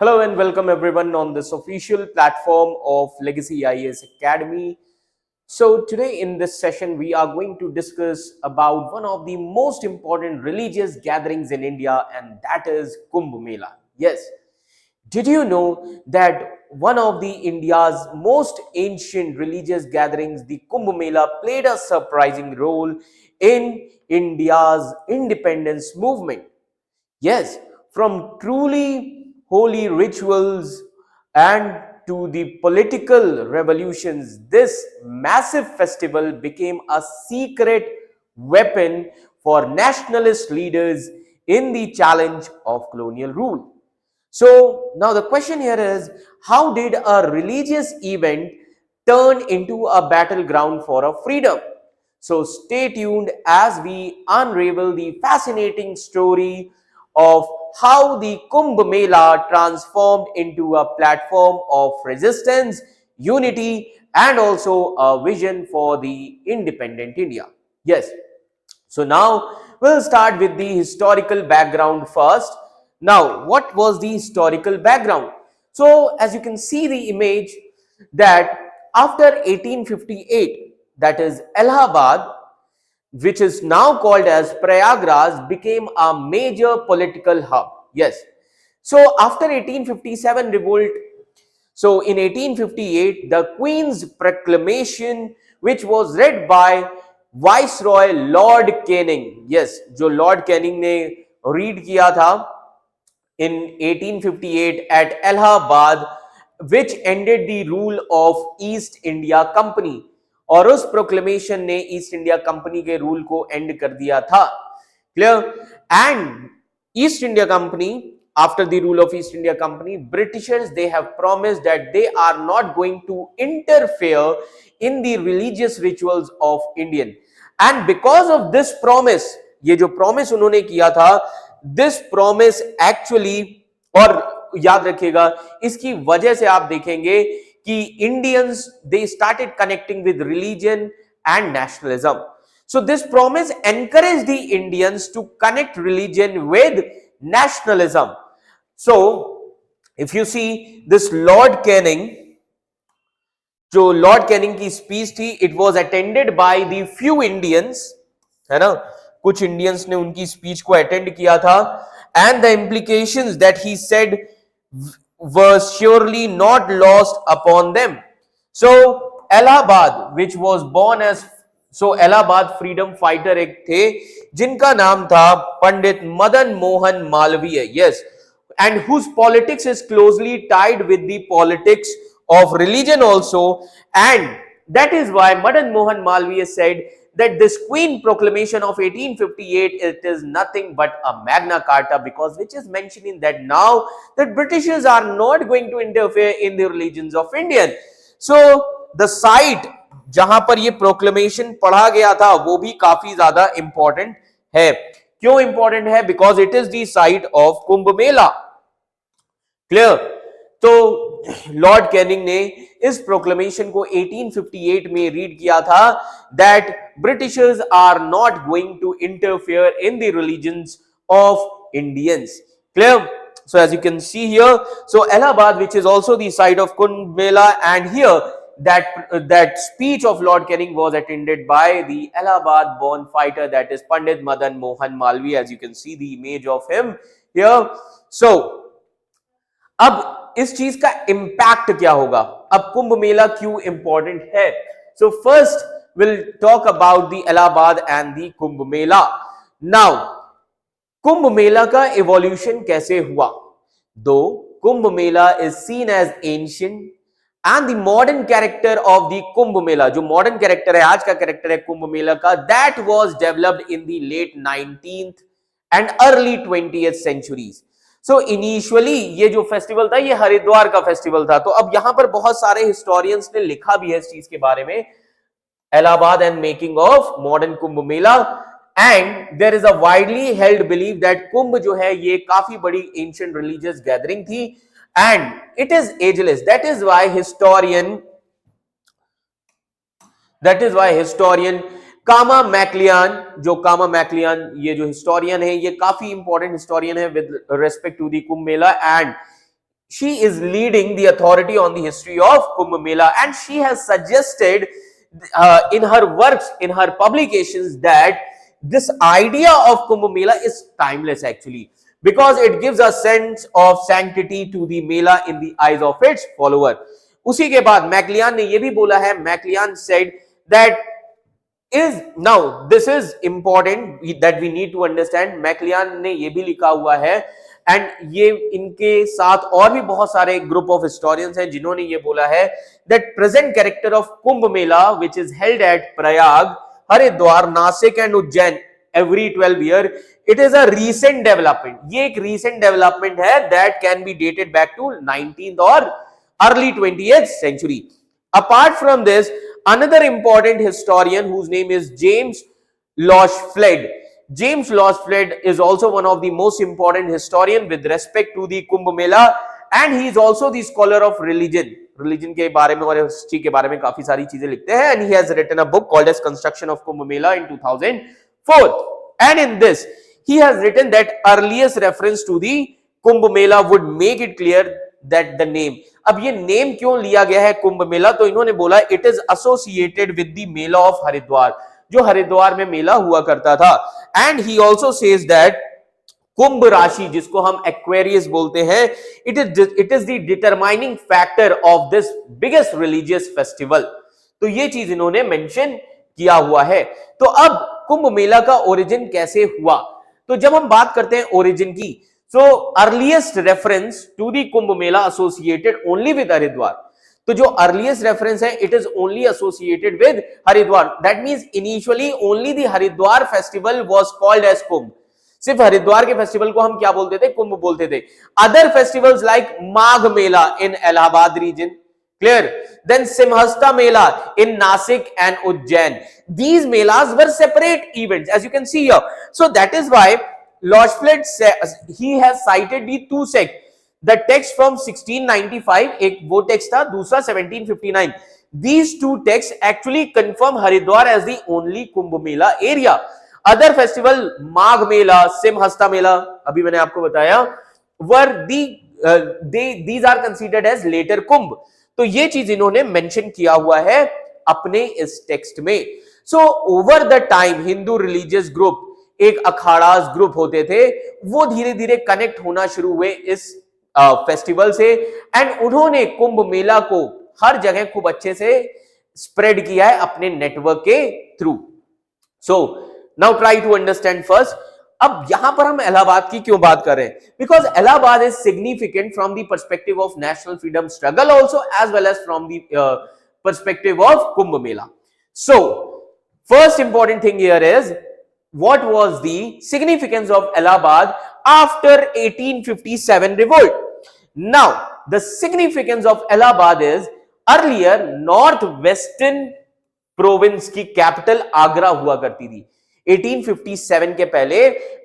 Hello and welcome everyone on this official platform of Legacy IAS Academy. So today in this session we are going to discuss about one of the most important religious gatherings in India, and that is Kumbh Mela. Yes. Did you know that one of the India's most ancient religious gatherings, the Kumbh Mela, played a surprising role in India's independence movement? Yes, from truly holy rituals and to the political revolutions, this massive festival became a secret weapon for nationalist leaders in the challenge of colonial rule. So now the question here is, how did a religious event turn into a battleground for a freedom? So stay tuned as we unravel the fascinating story of how the Kumbh Mela transformed into a platform of resistance, unity, and also a vision for the independent India. Yes. So now we'll start with the historical background first. Now, what was the historical background? So, as you can see the image, that after 1858, that is Allahabad, which is now called as Prayagraj, became a major political hub. Yes. So after 1857 revolt, so in 1858, the Queen's proclamation, which was read by Viceroy Lord Canning, yes, जो Lord Canning ने read किया था in 1858 at Allahabad, which ended the rule of East India Company. और उस proclamation ने east India company के rule को and कर दिया था. Clear? And east India company, after the rule of East India Company, Britishers, they have promised that they are not going to interfere in the religious rituals of Indian. And because of this promise, ये जो promise उन्होंने किया था, this promise actually, और याद रखिएगा इसकी वजह से आप देखेंगे कि Indians, they started connecting with religion and nationalism. So this promise encouraged the Indians to connect religion with nationalism. So if you see this Lord Canning, जो लॉर्ड कैनिंग की स्पीच थी, it was attended by the few Indians, है ना, कुछ Indians ने उनकी speech को attend किया था. And the implications that he said were surely not lost upon them. So Allahabad, which was born as, so Allahabad freedom fighter एक थे जिनका नाम था Pandit Madan Mohan Malviya. Yes. And whose politics is closely tied with the politics of religion also, and that is why Madan Mohan Malviya said that this Queen Proclamation of 1858, it is nothing but a Magna Carta, because which is mentioning that now that Britishers are not going to interfere in the religions of Indian. So the site जहां पर ये proclamation पढ़ा गया था वो भी काफी ज्यादा इंपॉर्टेंट है. क्यों इंपॉर्टेंट है? Because it is the site of Kumbh Mela. Clear? तो लॉर्ड कैनिंग ने इस प्रोक्लेमेशन को 1858 में रीड किया था that Britishers are not going to interfere in the religions of Indians. Clear? So as you can see here, so Allahabad, which is also the site of Kumbh Mela, and here that speech of Lord Canning was attended by the Allahabad born fighter, that is Pandit Madan Mohan Malviya, as you can see the image of him here. So अब इस चीज का impact क्या होगा? अब कुंभ मेला क्यों important है? So first will talk about the Allahabad and the Kumbh Mela. Now Kumbh Mela का इवोल्यूशन कैसे हुआ? दो Kumbh Mela is seen as ancient and the modern character of the Kumbh Mela, जो modern character है, आज का character है कुंभ मेला का, that was developed in the late 19th and early 20th centuries. So initially ये जो फेस्टिवल था ये हरिद्वार का फेस्टिवल था. तो अब यहां पर बहुत सारे हिस्टोरियंस ने लिखा भी है इस चीज के बारे में, Allahabad and making of modern Kumbh Mela. And there is a widely held believe that Kumbh जो है ये काफी बड़ी एंशिएंट रिलीजियस गैदरिंग थी and it is ageless. That is why historian Kama Maclean, जो कामा मैक्लियान ये जो हिस्टोरियन है ये काफी इंपॉर्टेंट हिस्टोरियन है with respect to the Kumbh Mela, and she is leading the authority on the history of Kumbh Mela, and she has suggested in her works, in her publications, that this idea of Kumbh Mela is timeless actually, because it gives a sense of sanctity to the Mela in the eyes of its follower. उसी के बाद मैक्लियान ने ये भी बोला है, मैक्लियान said that is now this is important that we need to understand. मैक्लियान ने ये भी लिखा हुआ है, एंड ये इनके साथ और भी बहुत सारे ग्रुप ऑफ हिस्टोरियंस हैं जिन्होंने ये बोला है that present character of Kumbh Mela which is held at Prayag, Haridwar, Nashik and Ujjain every 12 year, it is a recent development. ये एक recent development है that can be dated back to 19th or early 20th century. Apart from this, another important historian whose name is James Lochfled. James Lochfled is also one of the most important historian with respect to the Kumbh Mela, and he is also the scholar of religion. Religion के बारे में और history के बारे में काफी सारी चीजें लिखते हैं, and he has written a book called as Construction of Kumbh Mela in 2004. And in this, he has written that earliest reference to the Kumbh Mela would make it clear that the name. अब ये name क्यों लिया गया है कुंभ मेला? तो इन्होंने बोला it is associated with the Mela of Haridwar, जो हरिद्वार में मेला हुआ करता था. And he also says that कुंभ राशि, जिसको हम एक्वेरियस बोलते हैं, it is the determining factor of this biggest religious festival. तो ये चीज इन्होंने मेंशन किया हुआ है. तो अब कुंभ मेला का ओरिजिन कैसे हुआ? तो जब हम बात करते हैं ओरिजिन की, so earliest reference to the Kumbh Mela associated only with Haridwar. तो जो अर्लीस्ट रेफरेंस है, it is only associated with Haridwar. That means initially only the Haridwar festival was called as Kumbh. सिर्फ हरिद्वार के फेस्टिवल को हम क्या बोलते थे? कुंभ बोलते थे. Other festivals like Magh Mela in Allahabad region, clear, then Simhasta Mela in Nasik and Ujjain, these melas were separate events, as you can see here. So that is why Lochfled says, he has cited the two sects, the text from 1695, एक वो text था, दूसरा 1759. These two texts actually confirm Haridwar as the only Kumbh Mela area. Other festival, Magh Mela, Simhasta Mela, अभी मैंने आपको बताया, were these are considered as later Kumbh. तो ये चीज इन्होंने मेंशन किया हुआ है अपने इस टेक्स्ट में. So over the time Hindu religious group, एक अखाड़ास ग्रुप होते थे, वो धीरे धीरे कनेक्ट होना शुरू हुए इस फेस्टिवल से, एंड उन्होंने कुंभ मेला को हर जगह खूब अच्छे से स्प्रेड किया है अपने नेटवर्क के through. So now try to understand first. अब यहां पर हम इलाहाबाद की क्यों बात कर रहे हैं? Because Allahabad is significant from the perspective of national freedom struggle also, as well as from the perspective of Kumbh Mela. So first important thing here is what was the significance of Allahabad after 1857 revolt. Now the significance of Allahabad is earlier northwestern province की capital Agra हुआ करती थी. 1857 के पहले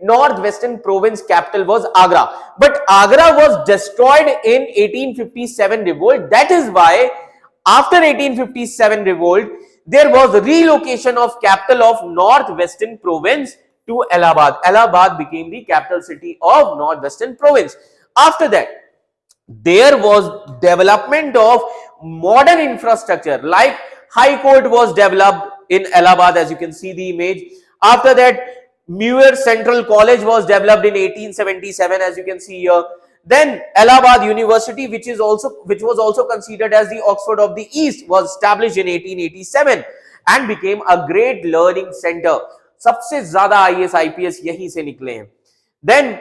north western province capital was Agra, but Agra was destroyed in 1857 revolt. That is why after 1857 revolt there was relocation of capital of north western province to Allahabad. Allahabad became the capital city of north western province. After that there was development of modern infrastructure, like high court was developed in Allahabad, as you can see the image. After that, Muir Central College was developed in 1877, as you can see here. Then Allahabad University, which was also considered as the Oxford of the East, was established in 1887 and became a great learning center. सबसे ज्यादा IAS IPS यहीं से निकले हैं. Then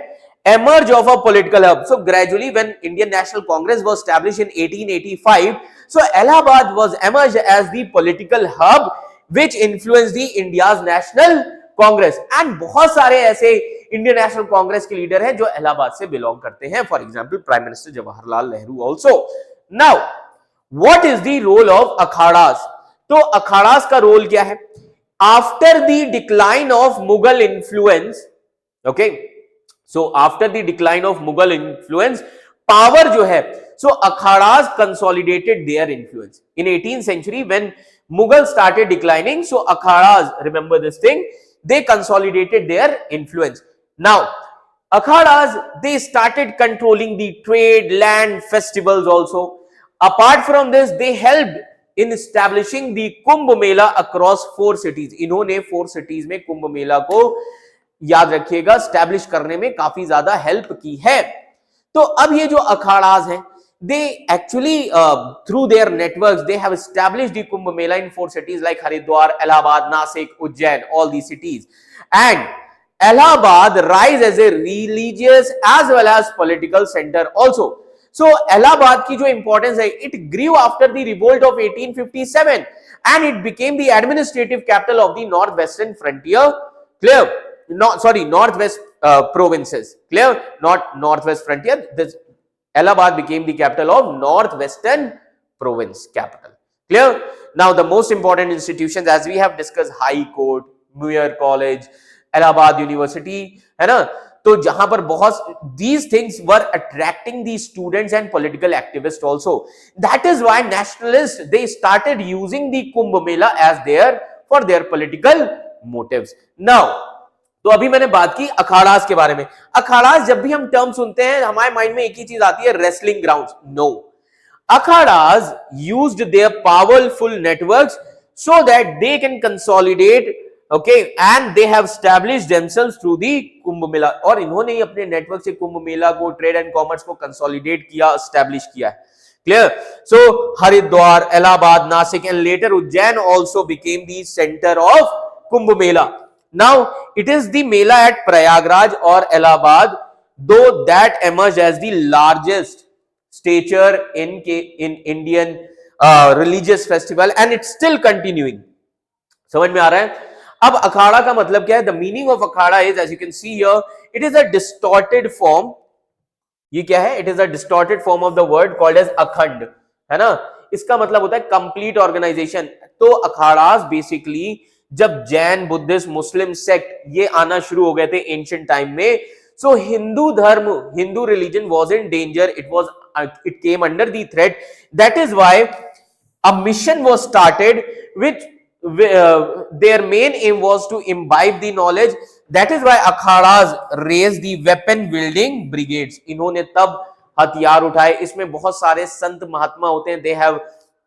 emerge of a political hub. So gradually, when Indian National Congress was established in 1885, so Allahabad was emerged as the political hub which influenced the India's National Congress. And बहुत सारे ऐसे Indian national Congress के leader हैं जो इलाहाबाद से belong करते हैं. For example prime minister Jawaharlal Nehru also. Now what is the role of akharas? तो अखाड़ास का रोल क्या है? After the decline of Mughal influence, okay, so after the decline of Mughal influence, power जो है, so akhadas consolidated their influence in 18th century when Mughal started declining. So akhadas, remember this thing, they consolidated their influence. Now Akhadas, they started controlling the trade, land, festivals also. Apart from this, they helped in establishing the Kumbh Mela across 4 cities. इन्होंने 4 cities में कुंभ मेला को याद रखिएगा establish करने में काफी ज्यादा help की है. तो अब ये जो अखाड़ाज हैं, they actually through their networks they have established the Kumbh Mela in 4 cities like Haridwar, Allahabad, Nasik, Ujjain, all these cities. And Allahabad rise as a religious as well as political center also. So Allahabad की जो importance है, it grew after the revolt of 1857 and it became the administrative capital of the northwestern frontier. Clear? No, sorry, northwest provinces. Clear? Not northwest frontier. This Allahabad became the capital of northwestern province capital. Clear? Now the most important institutions as we have discussed, High Court, Muir College, Allahabad University, है ना. तो जहां पर बहुत these things were attracting the students and political activists also. That is why nationalists they started using the Kumbh Mela as their for their political motives. Now तो अभी मैंने बात की अखाड़ास के बारे में. अखाड़ास जब भी हम टर्म सुनते हैं हमारे माइंड में एक ही चीज आती है, wrestling grounds. No, akharas used their powerful networks so that they can consolidate, okay, and they have established themselves through the Kumbh Mela. और इन्होंने ही अपने नेटवर्क से कुंभ मेला को, ट्रेड एंड कॉमर्स को कंसोलिडेट किया, एस्टैब्लिश किया है. Clear? So Haridwar, Allahabad, Nasik and later Ujjain also became the center of Kumbh Mela. Now it is the Mela at Prayagraj or Allahabad though that emerged as the largest stature in Indian religious festival and it's still continuing. समझ में आ रहा है? अब अखाड़ा का मतलब क्या है? The meaning of Akhara is, as you can see here, it is a distorted form. ये क्या है? It is a distorted form of the word called as अखंड, है ना. इसका मतलब होता है complete organization. तो अखाड़ास बेसिकली जब जैन, बुद्धिस्ट, मुस्लिम सेक्ट ये आना शुरू हो गए थे एंशिएंट टाइम में, सो हिंदू धर्म, Hindu religion was in danger, it came under the threat. That is why a mission was started which their main aim was to imbibe the knowledge. That is why akhadas raised the weapon wielding brigades. इन्होंने तब हथियार उठाए. इसमें बहुत सारे संत महात्मा होते हैं. They have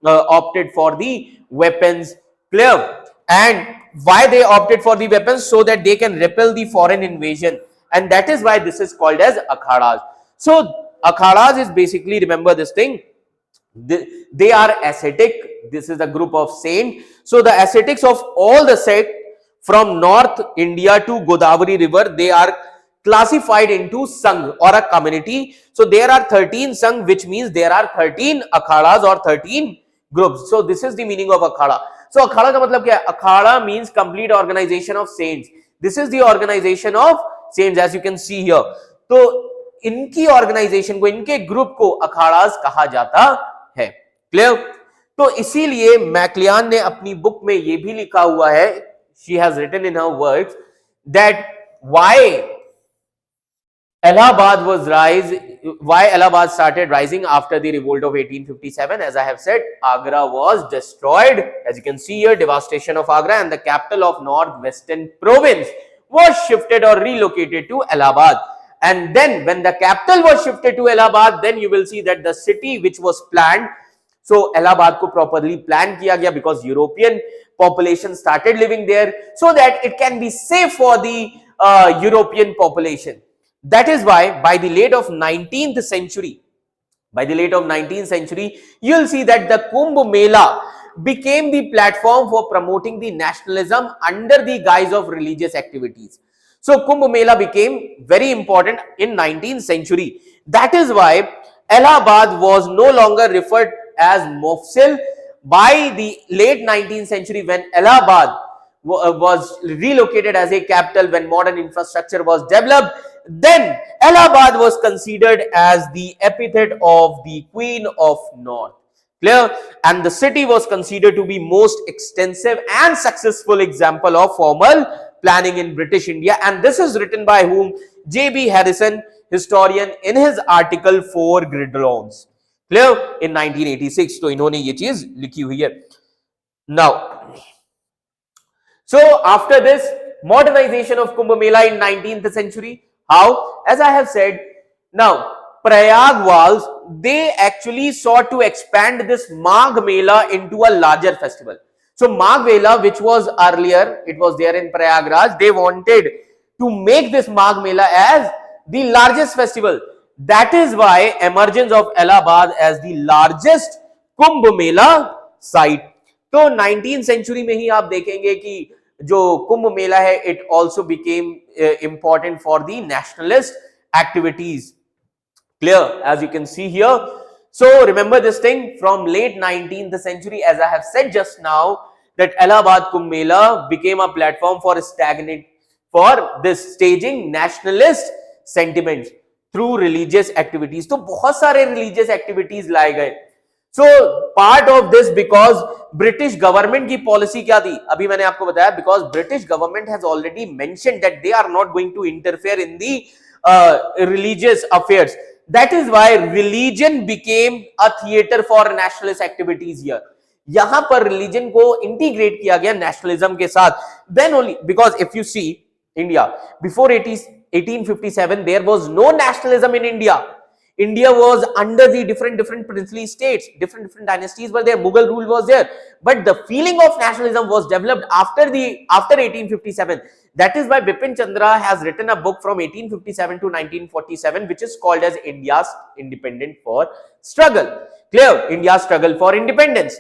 opted for the weapons. Clear? And why they opted for the weapons? So that they can repel the foreign invasion. And that is why this is called as akhadas. So akhadas is basically, remember this thing, they are ascetic. This is a group of saints. So the ascetics of all the sect from North India to Godavari river, they are classified into Sangh or a community. So there are 13 Sangh, which means there are 13 akhadas or 13 groups. So this is the meaning of akhada. So akhada का मतलब क्या है? Akhada means complete organization of saints. This is the organization of saints as you can see here. तो इनकी organization को, इनके group को अखाड़ास कहा जाता है. Clear? तो इसीलिए मैक्लियान ने अपनी बुक में ये भी लिखा हुआ है, she has written in her works that why Allahabad started rising after the revolt of 1857. As I have said, Agra was destroyed. As you can see here, devastation of Agra, and the capital of northwestern province was shifted or relocated to Allahabad. And then when the capital was shifted to Allahabad, then you will see that the city which was planned, so Allahabad को properly plan किया गया because European population started living there so that it can be safe for the European population. That is why by the late of 19th century, you'll see that the Kumbh Mela became the platform for promoting the nationalism under the guise of religious activities. So Kumbh Mela became very important in 19th century. That is why Allahabad was no longer referred as Mofsil. By the late 19th century, when Allahabad was relocated as a capital, when modern infrastructure was developed, then Allahabad was considered as the epithet of the Queen of North. Clear? And the city was considered to be most extensive and successful example of formal planning in British India. And this is written by whom? J.B. Harrison, historian, in his article 4 Gridlons. Clear? In 1986. तो इन्होंने ये चीज लिखी हुई है. Now, so after this modernization of Kumbh Mela in 19th century, How? As I have said, now Prayag was, they actually sought to expand this Magh Mela into a larger festival. So Magh Mela, which was earlier, it was there in Prayagraj, they wanted to make this Magh Mela as the largest festival. That is why emergence of Allahabad as the largest Kumbh Mela site. तो 19th century में ही आप देखेंगे कि जो कुंभ मेला है, it also became important for the nationalist activities. Clear, as you can see here. So remember this thing, from late 19th century, as I have said just now, that Allahabad Kumbh Mela became a platform for this staging nationalist sentiments through religious activities. तो बहुत सारे religious activities लाए गए. So part of this, because British government की policy क्या थी, अभी मैंने आपको बताया, because British government has already mentioned that they are not going to interfere in the religious affairs. That is why religion became a theater for nationalist activities here. यहां पर religion को integrate किया गया nationalism के साथ. Then only, because if you see India before 1857, there was no nationalism in India. India was under the different princely states, different dynasties were there, Mughal rule was there, but the feeling of nationalism was developed after 1857. That is why Bipin Chandra has written a book from 1857 to 1947, which is called as India's Independent for Struggle. Clear? India's struggle for independence.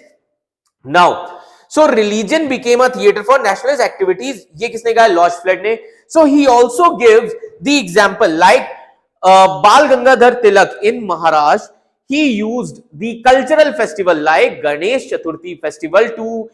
Now, so religion became a theater for nationalist activities. ये किसने कहा? Lord Flood ने. So he also gives the example, like Bal Gangadhar Tilak in Maharashtra, he used the cultural festival like Ganesh Chaturthi festival to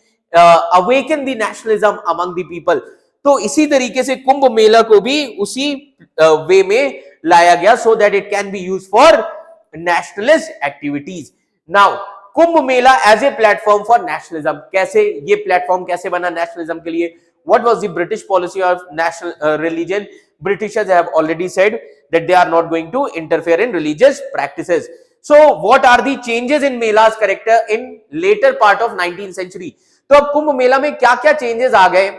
awaken the nationalism among the people. तो इसी तरीके से कुंभ मेला को भी उसी वे में लाया गया, so that it can be used for nationalist activities. Now, Kumbh Mela as a platform for nationalism, कैसे ये प्लेटफॉर्म कैसे बना nationalism के लिए? What was the British policy of national religion? Britishers have already said that they are not going to interfere in religious practices. So what are the changes in Mela's character in later part of 19th century? तो अब कुंभ मेला में क्या क्या changes आ गए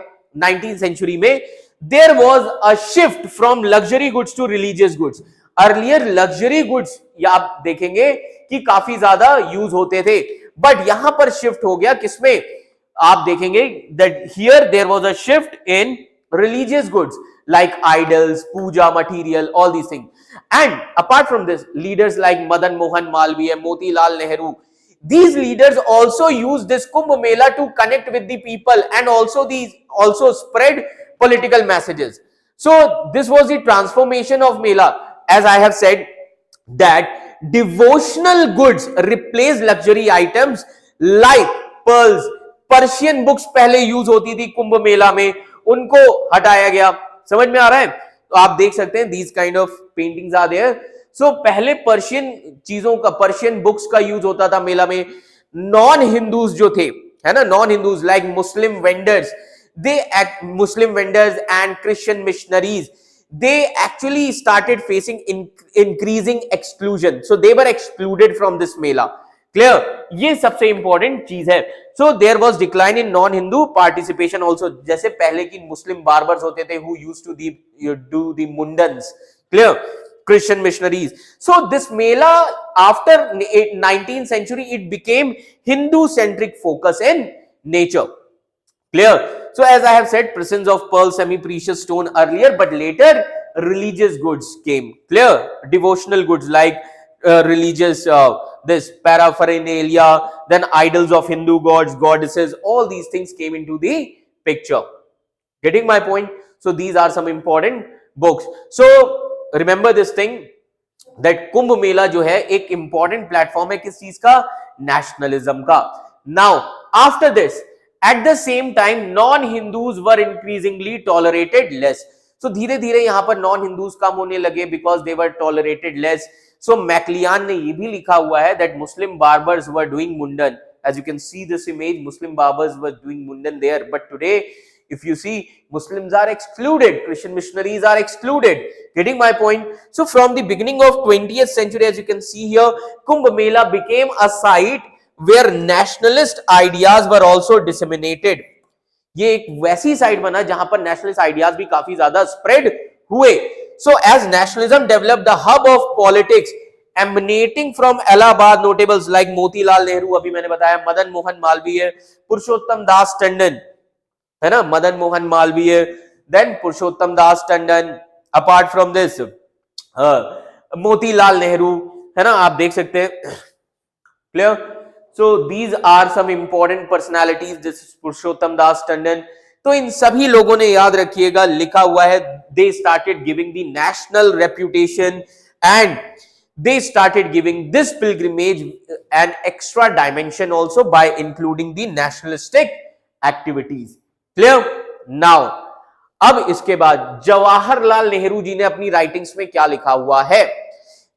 19th century में? There was a shift from luxury goods to religious goods. Earlier luxury goods या आप देखेंगे कि काफी ज्यादा यूज होते थे, बट यहां पर शिफ्ट हो गया किसमें? आप देखेंगे that here there was a shift in religious goods like idols, puja material, all these things. And apart from this, leaders like Madan Mohan Malviya, Motilal Nehru, these leaders also used this Kumbh Mela to connect with the people and also spread political messages. So this was the transformation of Mela. As I have said, that devotional goods replaced luxury items like pearls. Persian books पहले use होती थी कुंभ मेला में, उनको हटाया गया. समझ में आ रहा है? तो आप देख सकते हैं these kind of paintings are there. So पहले पर्शियन चीजों का, पर्शियन बुक्स का यूज होता था मेला में. नॉन हिंदूज जो थे, है ना, non Hindus like Muslim vendors, Muslim vendors and Christian missionaries, they actually started facing increasing exclusion. So they were excluded from this Mela. Clear? ये सबसे इंपॉर्टेंट चीज है. So there was decline in non-Hindu participation also. जैसे पहले की मुस्लिम barbers होते थे who used to do the mundans. Clear? Christian missionaries. So this Mela after 19th century, it became Hindu-centric focus in nature. Clear? So as I have said, presence of pearl, semi-precious stone earlier, but later religious goods came. Clear? Devotional goods like religious this paraphernalia, then idols of Hindu gods, goddesses, all these things came into the picture. Getting my point? So these are some important books. So remember this thing, that Kumbh Mela जो है एक important platform है किस चीज का? Nationalism का. Now after this, at the same time, non-Hindus were increasingly tolerated less. So धीरे धीरे यहाँ पर non-Hindus कम होने लगे because they were tolerated less. So मैक्लियान ने ये भी लिखा हुआ है that Muslim barbers were doing mundan. As you can see this image, Muslim barbers were doing mundan there. But today, if you see, Muslims are excluded, Christian missionaries are excluded. Getting my point? So from the beginning of 20th century, as you can see here, Kumbh Mela became a site where nationalist ideas were also disseminated. ये एक वैसी site बना जहां पर nationalist ideas भी काफी ज्यादा spread हुए. So as nationalism developed, the hub of politics emanating from Allahabad, notables like Motilal Nehru, अभी मैंने बताया, मदन मोहन मालवीय, पुरुषोत्तम दास टंडन, है ना, Madan Mohan Malviya, then Purushottam Das Tandon, apart from this Motilal Nehru, है ना, आप देख सकते हैं, clear. So these are some important personalities, this Purushottam Das Tandon. तो इन सभी लोगों ने, याद रखिएगा, लिखा हुआ है, they started giving the national reputation and they started giving this pilgrimage an extra dimension also by including the nationalistic activities. Clear? Now, अब इसके बाद जवाहरलाल नेहरू जी ने अपनी राइटिंग्स में क्या लिखा हुआ है?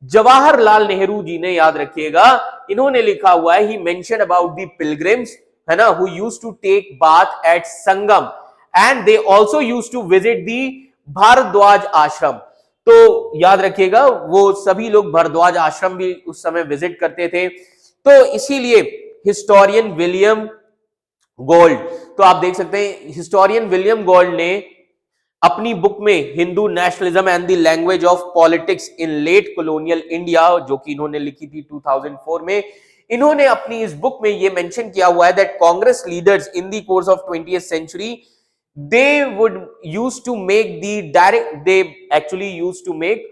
जवाहरलाल नेहरू जी ने, याद रखिएगा, इन्होंने लिखा हुआ है, he mentioned about the pilgrims, है ना, who used to take bath at Sangam and they also used to visit the Bhardwaj आश्रम. तो याद रखिएगा, वो सभी लोग भारद्वाज आश्रम भी उस समय विजिट करते थे. तो इसीलिए हिस्टोरियन विलियम गोल्ड, तो आप देख सकते हैं, हिस्टोरियन विलियम गोल्ड ने अपनी बुक में Hindu nationalism and the language of politics in late colonial India, जो कि इन्होंने लिखी थी 2004 में, इन्होंने अपनी इस बुक में ये मेंशन किया हुआ है that Congress leaders in the course of 20th century they would used to make the direct, they actually used to make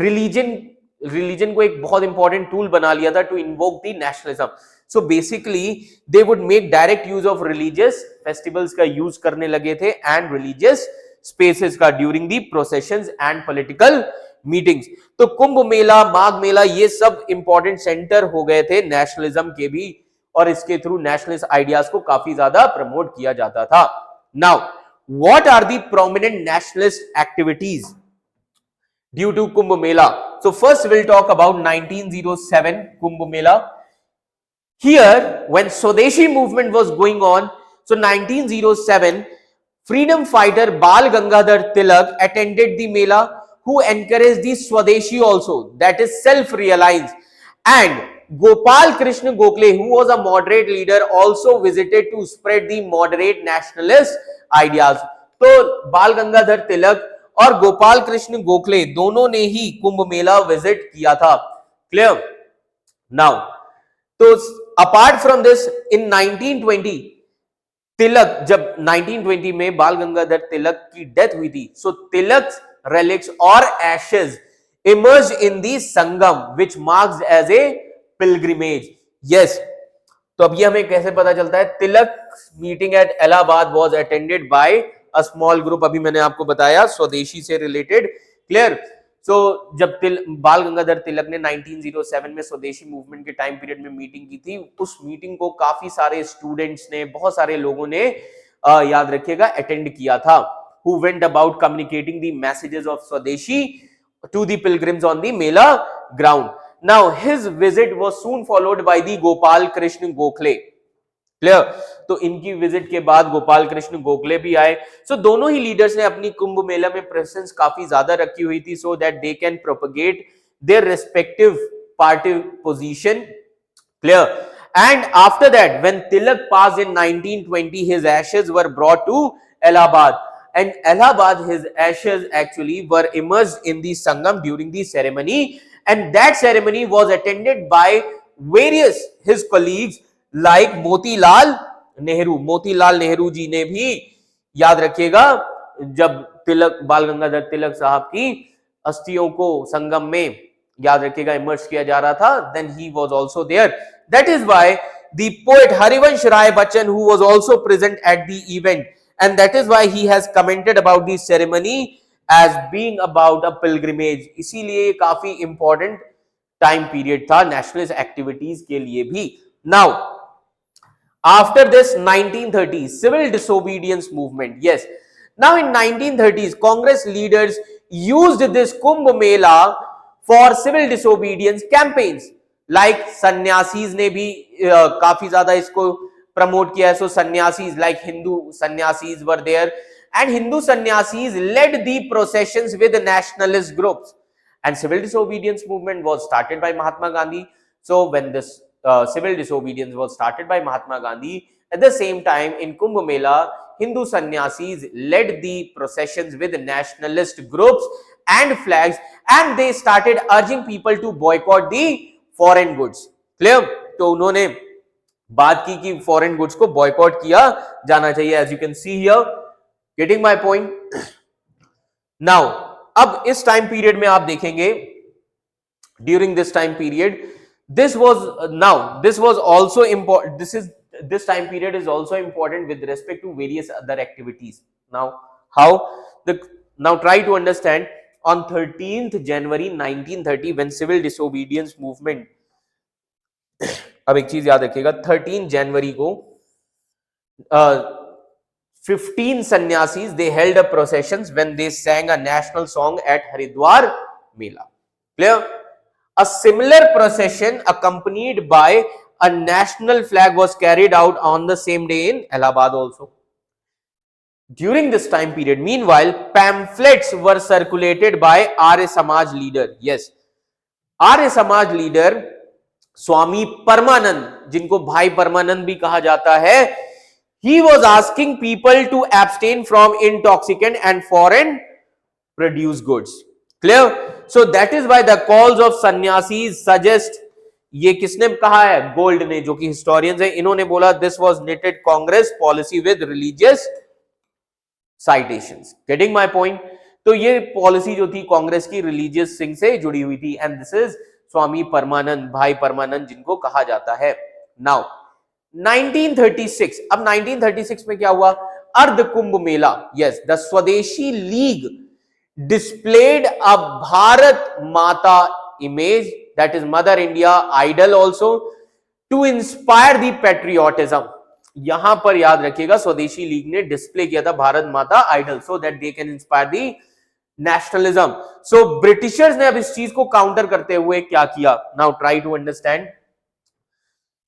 religion को एक बहुत इंपॉर्टेंट टूल बना लिया था to invoke the nationalism. So basically they would make direct use of religious festivals का use करने लगे थे and religious spaces का during the processions and political meetings. तो कुंभ मेला, माघ मेला, ये सब इंपॉर्टेंट सेंटर हो गए थे नेशनलिज्म के भी, और इसके थ्रू नेशनलिस्ट आइडियाज को काफी ज्यादा प्रमोट किया जाता था. Now what are the prominent nationalist activities due to Kumbh Mela? So first will talk about 1907 Kumbh Mela. Here when Swadeshi movement was going on, so 1907 freedom fighter Bal Gangadhar Tilak attended the mela, who encouraged the Swadeshi also, that is self-reliance, and Gopal Krishna Gokhale, who was a moderate leader, also visited to spread the moderate nationalist ideas. तो बाल गंगाधर तिलक और गोपाल कृष्ण गोखले दोनों ने ही Kumbh Mela visit किया था. Clear? Now, तो apart from this, इन 1920 तिलक, जब 1920 में बाल गंगाधर तिलक की डेथ हुई थी, सो तिलक relics or ashes emerged in the Sangam, which marks as a pilgrimage. Yes. तो अब ये हमें कैसे पता चलता है? Tilak meeting at Allahabad was attended by a small group, अभी मैंने आपको बताया, स्वदेशी से रिलेटेड. क्लियर? सो जब बाल गंगाधर तिलक ने 1907 में स्वदेशी मूवमेंट के टाइम पीरियड में मीटिंग की थी, उस मीटिंग को काफी सारे स्टूडेंट्स ने, बहुत सारे लोगों ने, याद रखिएगा, अटेंड किया था, who went about communicating the messages of Swadeshi to the pilgrims on the Mela ground. Now his visit was soon followed by the Gopal Krishna Gokhale. Clear? तो इनकी विजिट के बाद गोपाल कृष्ण गोखले भी आए. सो दोनों ही लीडर्स ने अपनी कुंभ मेला में प्रेजेंस काफी ज्यादा रखी हुई थी, so that they can propagate their respective party position. Clear? And after that, when Tilak passed in 1920, his ashes were brought to Allahabad. And Allahabad, his ashes actually were immersed in the Sangam during the ceremony, and that ceremony was attended by various his colleagues like Motilal Nehru. Motilal Nehru जी ने भी, याद रखिएगा, जब तिलक, बाल गंगाधर तिलक साहब की अस्थियों को संगम में, याद रखिएगा, इमर्स किया जा रहा था, then he was also there. That is why the poet Harivansh Rai Bachchan, who was also present at the event, and that is why he has commented about the ceremony as being about a pilgrimage. इसीलिए काफी important time period था nationalist activities के लिए भी. Now after this 1930s civil disobedience movement. Yes, now in 1930s Congress leaders used this Kumbh Mela for civil disobedience campaigns. Like sanyasis ने भी काफी ज्यादा इसको प्रमोट किया है. So sanyasis, like Hindu sanyasis were there, and Hindu sanyasis led the processions with nationalist groups, and civil disobedience movement was started by Mahatma Gandhi. So when this civil disobedience was started by Mahatma Gandhi, at the same time in Kumbh Mela Hindu sannyasis led the processions with nationalist groups and flags, and they started urging people to boycott the foreign goods. Clear? तो उन्होंने बात की कि foreign goods को boycott किया जाना चाहिए. As you can see here, getting my point. Now अब इस टाइम पीरियड में आप देखेंगे, during this time period, this was also important. This time period is also important with respect to various other activities. Now now try to understand. On 13th January 1930, when civil disobedience movement, अब एक चीज याद रखिएगा, 13 जनवरी को 15 sannyasis they held a processions when they sang a national song at Haridwar Mela. Clear? A similar procession accompanied by a national flag was carried out on the same day in Allahabad also. During this time period, meanwhile, pamphlets were circulated by Arya Samaj leader. Yes, Arya Samaj leader Swami Parmanand, जिनको भाई परमानंद भी कहा जाता है, he was asking people to abstain from intoxicant and foreign produced goods. Clear? So that is why the calls of sannyasis suggest, ये किसने कहा है? गोल्ड ने, जो कि हिस्टोरियंस है. इन्होंने बोला this was knitted Congress policy with religious citations. Getting my point? तो ये पॉलिसी जो थी कांग्रेस की रिलीजियस थिंग से जुड़ी हुई थी. एंड दिस इज स्वामी परमानंद, भाई परमानंद जिनको कहा जाता है. नाउ 1936, अब 1936 में क्या हुआ? अर्ध कुंभ मेला. यस, द स्वदेशी league displayed a Bharat Mata image, that is Mother India idol also, to inspire the patriotism. यहां पर याद रखिएगा, स्वदेशी लीग ने डिस्प्ले किया था Bharat Mata idol, so that they can inspire the nationalism. So Britishers ने अब इस चीज को काउंटर करते हुए क्या किया? Now try to understand.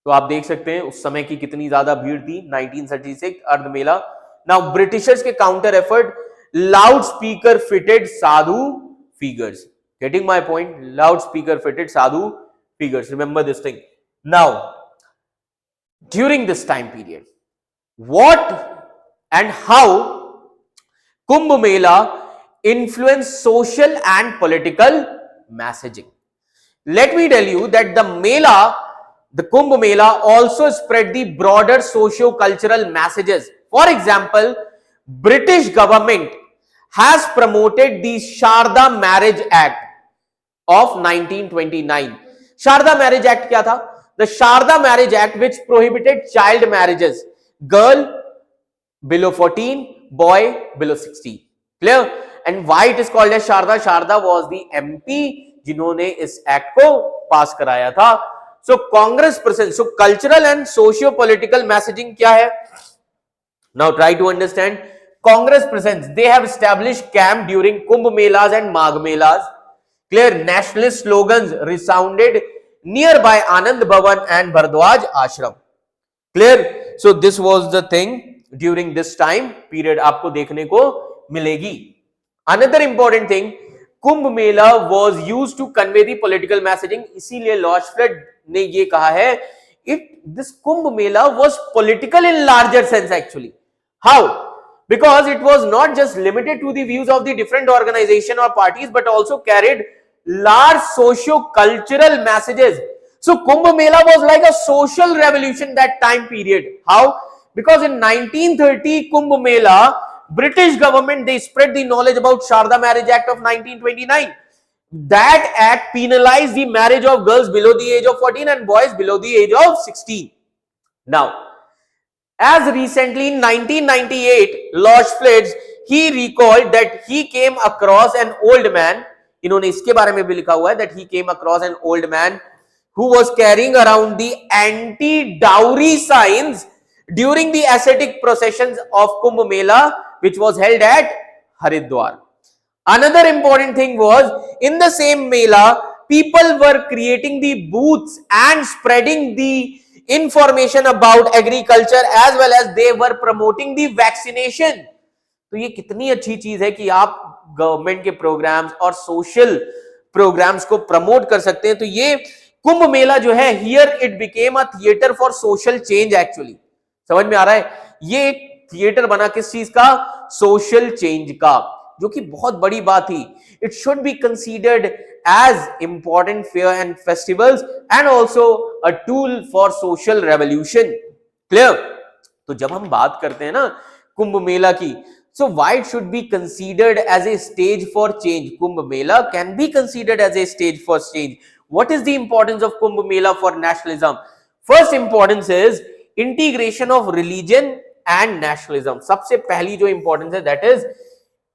तो आप देख सकते हैं उस समय की कितनी ज्यादा भीड़ थी. 1936 अर्ध मेला. Now ब्रिटिशर्स के counter effort, loudspeaker fitted sadhu figures. Getting my point? Loudspeaker fitted sadhu figures. Remember this thing. Now, during this time period, what and how Kumbh Mela influenced social and political messaging? Let me tell you that the Kumbh Mela also spread the broader socio-cultural messages. For example, British government has promoted the Sharda Marriage Act of 1929. Sharda Marriage Act क्या था? The Sharda Marriage Act which prohibited child marriages, girl below 14, boy below 16. Clear? And why it is called as Sharda? Sharda was the MP जिन्होंने इस act को पास कराया था. So Congress present. So cultural and socio-political messaging क्या है? Now try to understand. Congress presents, they have established camp during Kumbh Melas and Magh Melas. Clear? Nationalist slogans resounded nearby Anand Bhavan and Bhardwaj Ashram. Clear? So this was the thing during this time period आपको देखने को मिलेगी. Another important thing, Kumbh Mela was used to convey the political messaging. इसीलिए Lochfled ने ये कहा है, this Kumbh Mela was political in larger sense actually. How? Because it was not just limited to the views of the different organization or parties, but also carried large socio-cultural messages. So Kumbh Mela was like a social revolution that time period. How? Because in 1930 Kumbh Mela, British government, they spread the knowledge about Sharda Marriage Act of 1929. That act penalized the marriage of girls below the age of 14 and boys below the age of 16. Now, as recently in 1998, Lochfled, he recalled that he came across an old man. इन्होंने इसके बारे में भी लिखा हुआ है that he came across an old man who was carrying around the anti-dowry signs during the ascetic processions of Kumbh Mela, which was held at Haridwar. Another important thing was, in the same Mela, people were creating the booths and spreading the information about agriculture as well as they were promoting the vaccination. तो ये कितनी अच्छी चीज है कि आप government के programmes और सोशल प्रोग्राम्स को प्रमोट कर सकते हैं. तो ये कुंभ मेला जो है, here it became a theatre for social change. Actually समझ में आ रहा है? ये एक थिएटर बना किस चीज का? सोशल चेंज का, जो कि बहुत बड़ी बात थी. It should be considered as important fair and festivals and also a tool for social revolution. Clear? तो जब हम बात करते हैं ना कुंभ मेला की, so why it should be considered as a stage for change? Kumbh Mela can be considered as a stage for change. What is the importance of Kumbh Mela for nationalism? First importance is integration of religion and nationalism. सबसे पहली जो importance है, that is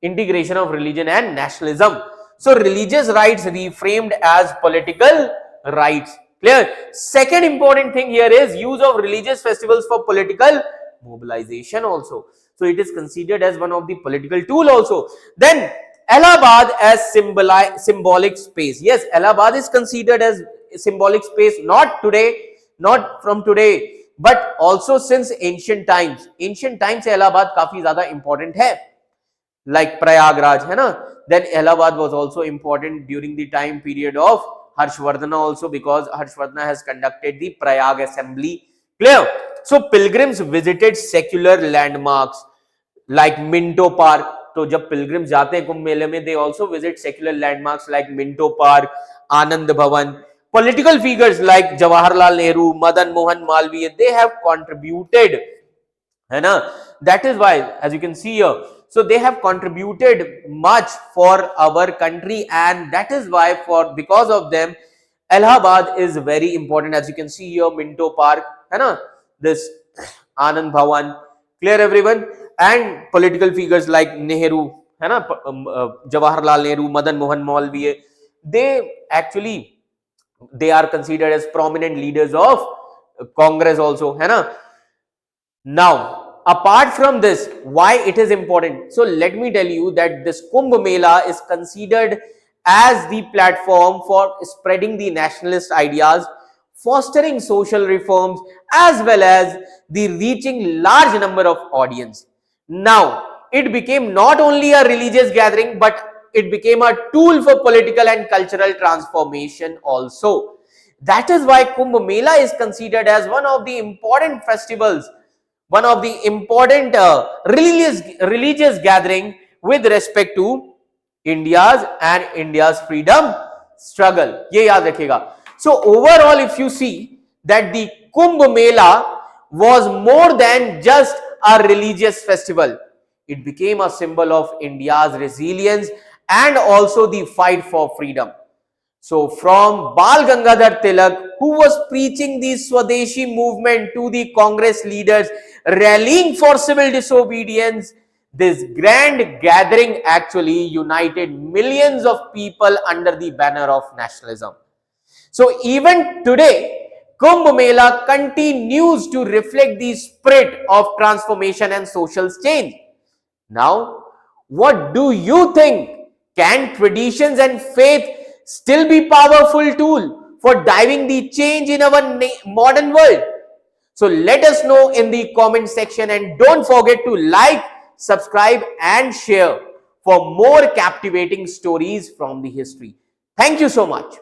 integration of religion and nationalism. So religious rights reframed as political rights. Clear? Second important thing here is use of religious festivals for political mobilization also. So it is considered as one of the political tool also. Then Allahabad as symbolic space. Yes, Allahabad is considered as symbolic space, not today, not from today, but also since ancient times. Ancient times से Allahabad काफी ज्यादा important है. Like Prayagraj, है ना? Then Allahabad was also important during the time period of Harshvardhana also, because Harshvardhana has conducted the Prayag assembly. Clear? So pilgrims visited secular landmarks like Minto Park. तो जब pilgrims जाते हैं कुंभ मेले में, they also visit secular landmarks like Minto Park, Anand Bhavan. Political figures like Jawaharlal Nehru, Madan Mohan Malviya, they have contributed, है ना? That is why, as you can see here, so they have contributed much for our country, and that is why, because of them, Allahabad is very important. As you can see here, Minto Park, है ना? This Anand Bhavan. Clear everyone? And political figures like Nehru, है ना? Jawaharlal Nehru, Madan Mohan Malviya, they are considered as prominent leaders of Congress also, है ना? Now, apart from this, why it is important? So let me tell you that this Kumbh Mela is considered as the platform for spreading the nationalist ideas, fostering social reforms, as well as the reaching large number of audience. Now, it became not only a religious gathering, but it became a tool for political and cultural transformation also. That is why Kumbh Mela is considered as one of the important festivals, one of the important religious gathering with respect to India's freedom struggle. ये याद रखिएगा. So overall, if you see that the Kumbh Mela was more than just a religious festival, it became a symbol of India's resilience and also the fight for freedom. So from Bal Gangadhar Tilak, who was preaching the Swadeshi movement to the Congress leaders rallying for civil disobedience, this grand gathering actually united millions of people under the banner of nationalism. So even today, Kumbh Mela continues to reflect the spirit of transformation and social change. Now, what do you think? Can traditions and faith still be powerful tool for driving the change in our modern world? So let us know in the comment section, and don't forget to like, subscribe and share for more captivating stories from the history. Thank you so much.